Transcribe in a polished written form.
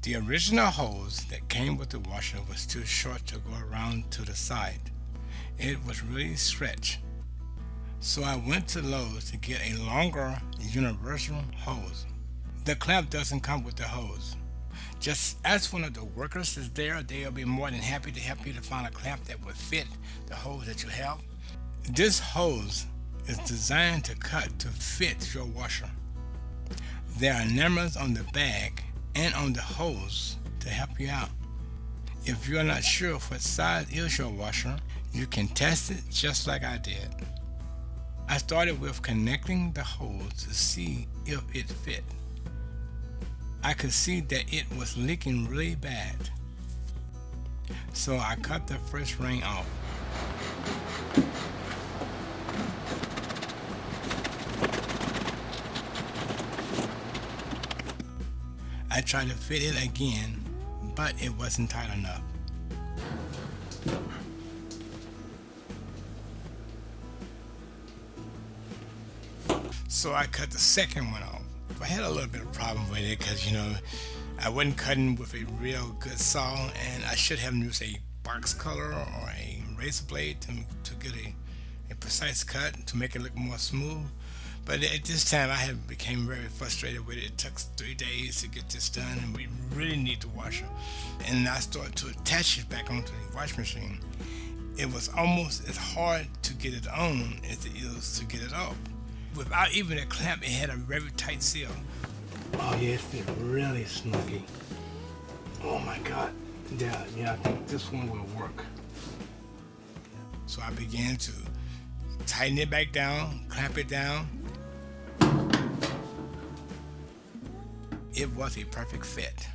The original hose that came with the washer was too short to go around to the side. It was really stretched. So I went to Lowe's to get a longer universal hose. The clamp doesn't come with the hose. Just ask one of the workers is there. They'll be more than happy to help you to find a clamp that will fit the hose that you have. This hose is designed to cut to fit your washer. There are numbers on the bag and on the hose to help you out. If you're not sure what size is your washer, you can test it just like I did. I started with connecting the hose to see if it fit. I could see that it was leaking really bad. So I cut the first ring off. I tried to fit it again, but it wasn't tight enough. So I cut the second one off. I had a little bit of problem with it because, I wasn't cutting with a real good saw, and I should have used a box cutter or a razor blade to get a precise cut to make it look more smooth. But at this time, I had became very frustrated with it. It took 3 days to get this done, and we really need the washer. And I started to attach it back onto the wash machine. It was almost as hard to get it on as it is to get it off. Without even a clamp, it had a very tight seal. Oh yeah, it fit really snuggy. Oh my God. Yeah, I think this one will work. So I began to tighten it back down, clamp it down. It was a perfect fit.